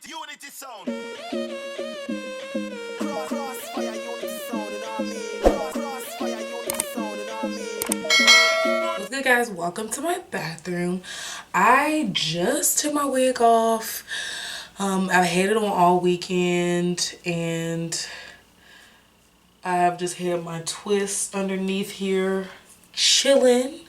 Unity sound. Crossfire unity sound, you know what I mean? Crossfire unity sound, you know what I mean? What's good, guys? Welcome to my bathroom. I just took my wig off. I've had it on all weekend and I've just had my twist underneath here chilling.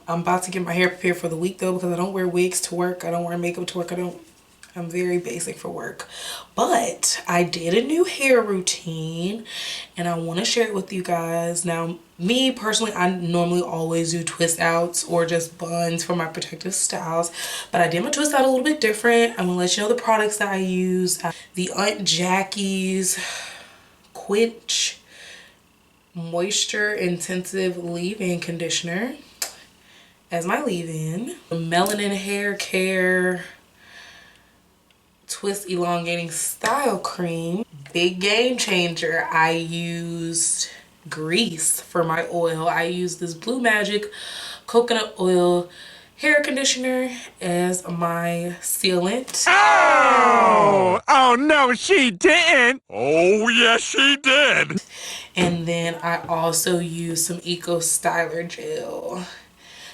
I'm about to get my hair prepared for the week though, because I don't wear wigs to work. I don't wear makeup to work. I'm very basic for work. But I did a new hair routine and I want to share it with you guys. Now, me personally, I normally always do twist outs or just buns for my protective styles. But I did my twist out a little bit different. I'm going to let you know the products that I use. The Aunt Jackie's Quench Moisture Intensive Leave-In Conditioner as my leave-in. The Melanin Hair Care Twist Elongating Style Cream. Big game changer. I used grease for my oil. I used this Blue Magic coconut oil hair conditioner as my sealant. Oh no, she didn't. Oh yes, she did. And then I also use some Eco Styler gel.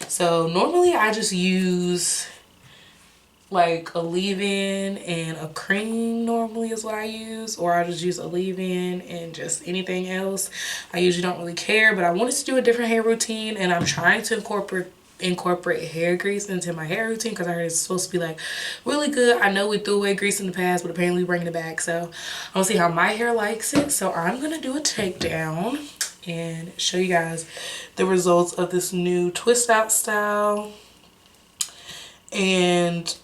So normally I just use like a leave-in and a cream normally is what I use, or I just use a leave-in and just anything else. I usually don't really care, but I wanted to do a different hair routine and I'm trying to incorporate hair grease into my hair routine because I heard it's supposed to be like really good. I know we threw away grease in the past, but apparently we're bringing it back. So I'm gonna see how my hair likes it. So I'm gonna do a takedown and show you guys the results of this new twist out style. And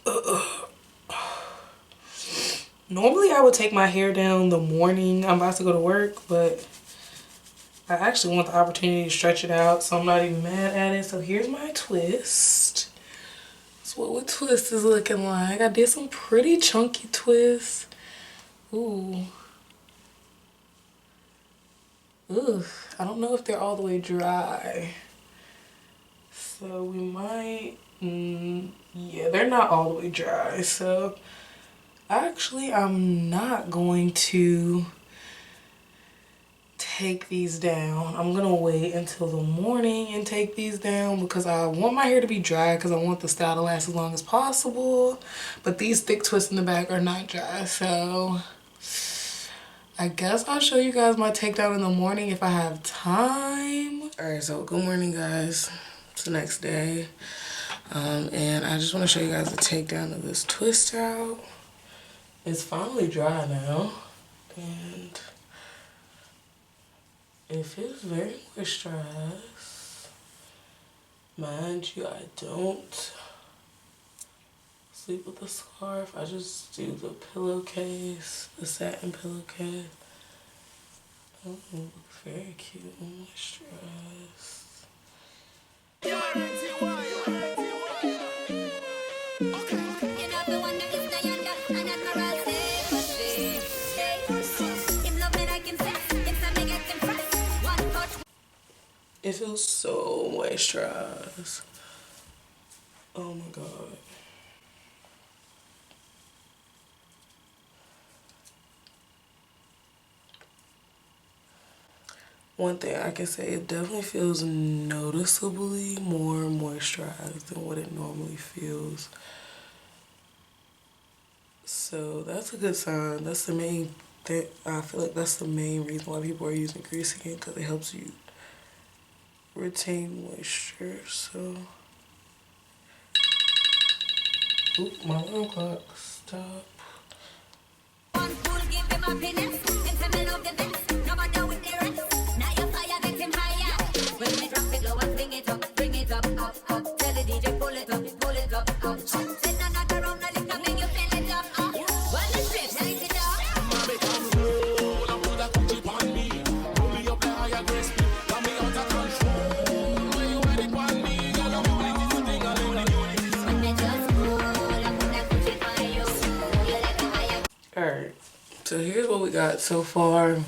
normally I would take my hair down the morning I'm about to go to work, but I actually want the opportunity to stretch it out, so I'm not even mad at it. So here's my twist. That's what twist is looking like. I did some pretty chunky twists. Ooh. Ugh. I don't know if they're all the way dry. So we might... yeah, they're not all the way dry. So actually, I'm not going to take these down. I'm gonna wait until the morning and take these down because I want my hair to be dry because I want the style to last as long as possible. But these thick twists in the back are not dry, so I guess I'll show you guys my takedown in the morning if I have time. Alright, so good morning, guys. It's the next day. And I just want to show you guys the takedown of this twist out. It's finally dry now. And it feels very moisturized. Mind you, I don't sleep with a scarf. I just do the pillowcase, the satin pillowcase. Oh, very cute and moisturized. It feels so moisturized. Oh my god. One thing I can say, it definitely feels noticeably more moisturized than what it normally feels. So that's a good sign. That's the main thing. I feel like that's the main reason why people are using grease again, because it helps you retain moisture. So, oop, my alarm clock. Stop. Alright, so here's what we got so far.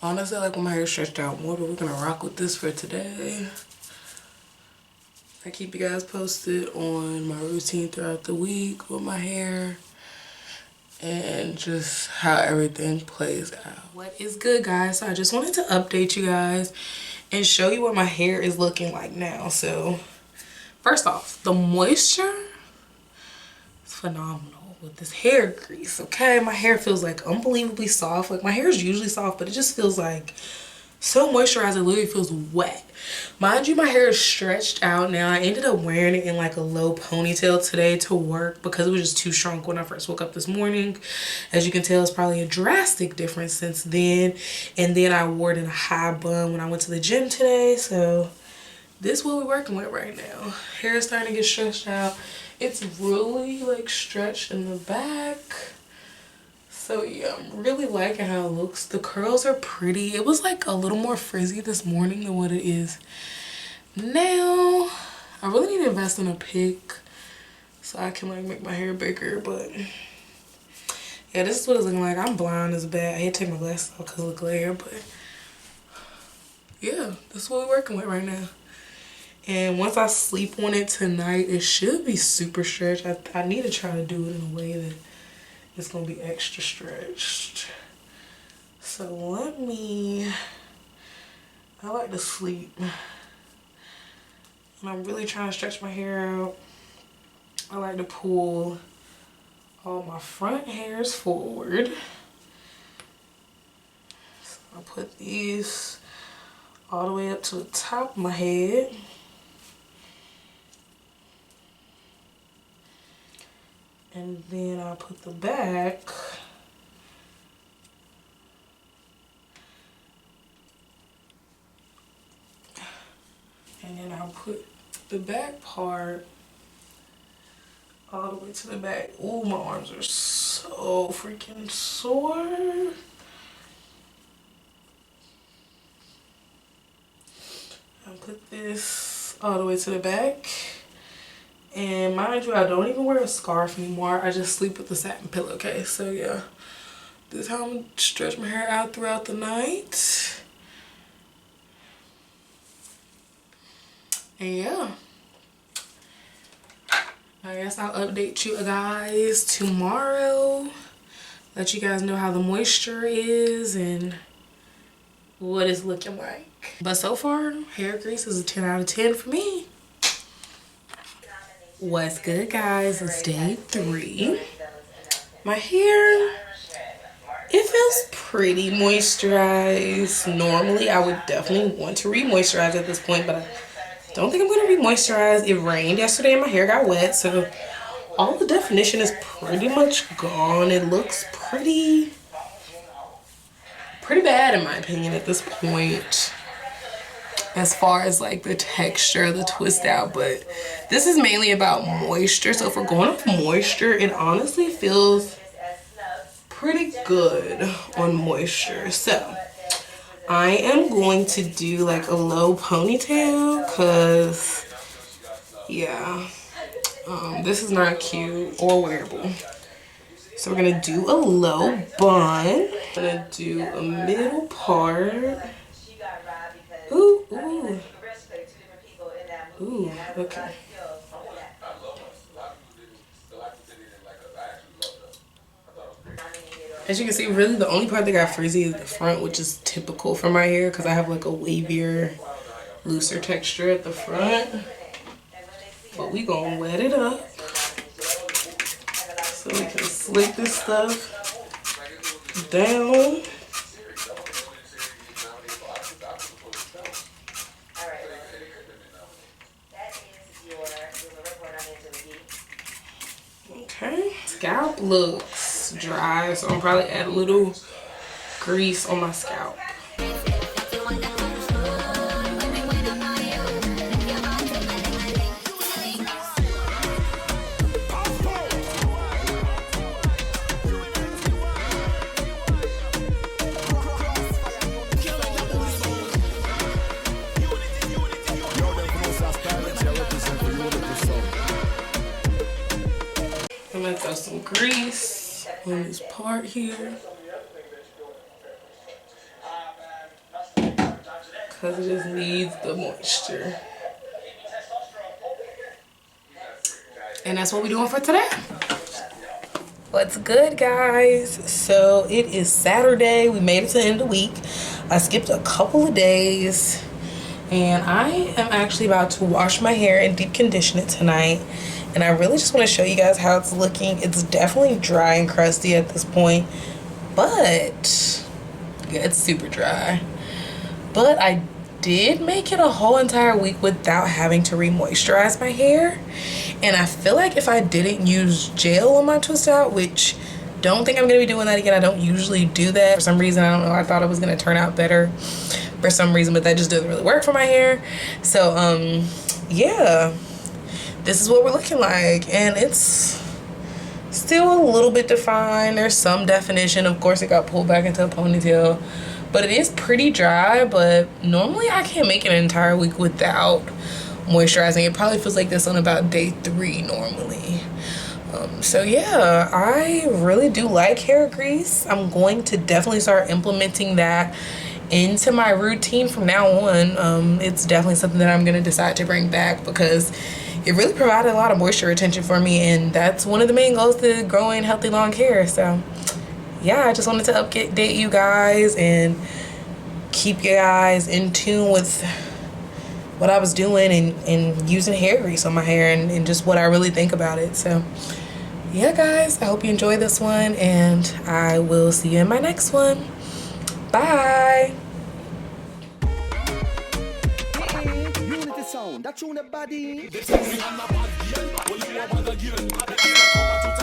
Honestly, I like when my hair stretched out more, but we're gonna rock with this for today. I keep you guys posted on my routine throughout the week with my hair and just how everything plays out. What is good, guys? So I just wanted to update you guys and show you what my hair is looking like now. So first off, the moisture is phenomenal with this hair grease. Okay, my hair feels like unbelievably soft. Like, my hair is usually soft, but it just feels like so moisturized, it literally feels wet. Mind you, my hair is stretched out now. I ended up wearing it in like a low ponytail today to work because it was just too shrunk when I first woke up this morning. As you can tell, it's probably a drastic difference since then. And then I wore it in a high bun when I went to the gym today. So this is what we're working with right now. Hair is starting to get stretched out. It's really like stretched in the back. So yeah, I'm really liking how it looks. The curls are pretty. It was like a little more frizzy this morning than what it is now. I really need to invest in a pick so I can like make my hair bigger, but yeah, this is what it's looking like. I'm blind as bad. I had to take my glasses off because of the glare, but yeah, this is what we're working with right now. And once I sleep on it tonight, it should be super stretched. I need to try to do it in a way that it's gonna be extra stretched. So I like to sleep. And I'm really trying to stretch my hair out. I like to pull all my front hairs forward. So I put these all the way up to the top of my head. And then I put the back and then I'll put the back part all the way to the back. Ooh, my arms are so freaking sore. I'll put this all the way to the back. And mind you, I don't even wear a scarf anymore. I just sleep with the satin pillowcase. So yeah, this is how I'm gonna stretch my hair out throughout the night. And yeah, I guess I'll update you guys tomorrow. Let you guys know how the moisture is and what it's looking like. But so far, hair grease is a 10 out of 10 for me. What's good, guys? It's day 3. My hair, it feels pretty moisturized. Normally, I would definitely want to re-moisturize at this point, but I don't think I'm going to re-moisturize. It rained yesterday and my hair got wet, so all the definition is pretty much gone. It looks pretty bad in my opinion at this point, as far as like the texture, the twist out. But this is mainly about moisture. So if we're going off moisture, it honestly feels pretty good on moisture. So I am going to do like a low ponytail because yeah, this is not cute or wearable. So we're gonna do a low bun. I'm gonna do a middle part. Ooh, ooh. Ooh, okay. As you can see, really the only part that got frizzy is the front, which is typical for my hair because I have like a wavier, looser texture at the front. But we gonna wet it up so we can slick this stuff down. Okay, scalp looks dry, so I'm probably add a little grease on my scalp. I'm gonna throw some grease on this part here because it just needs the moisture. And that's what we're doing for today. What's good, guys? So it is Saturday. We made it to the end of the week. I skipped a couple of days. And I am actually about to wash my hair and deep condition it tonight. And I really just want to show you guys how it's looking. It's definitely dry and crusty at this point. But, yeah, it's super dry. But I did make it a whole entire week without having to re-moisturize my hair. And I feel like if I didn't use gel on my twist out, which don't think I'm going to be doing that again. I don't usually do that. For some reason, I don't know. I thought it was going to turn out better for some reason, but that just doesn't really work for my hair. So, yeah. This is what we're looking like. And it's still a little bit defined. There's some definition. Of course, it got pulled back into a ponytail. But it is pretty dry. But normally, I can't make an entire week without moisturizing. It probably feels like this on about day 3 normally. So yeah, I really do like hair grease. I'm going to definitely start implementing that into my routine from now on. It's definitely something that I'm going to decide to bring back because it really provided a lot of moisture retention for me, and that's one of the main goals to growing healthy long hair. So yeah, I just wanted to update you guys and keep you guys in tune with what I was doing and using hair grease on my hair and just what I really think about it. So yeah, guys, I hope you enjoy this one, and I will see you in my next one. Bye. Unity sound, that tune the body.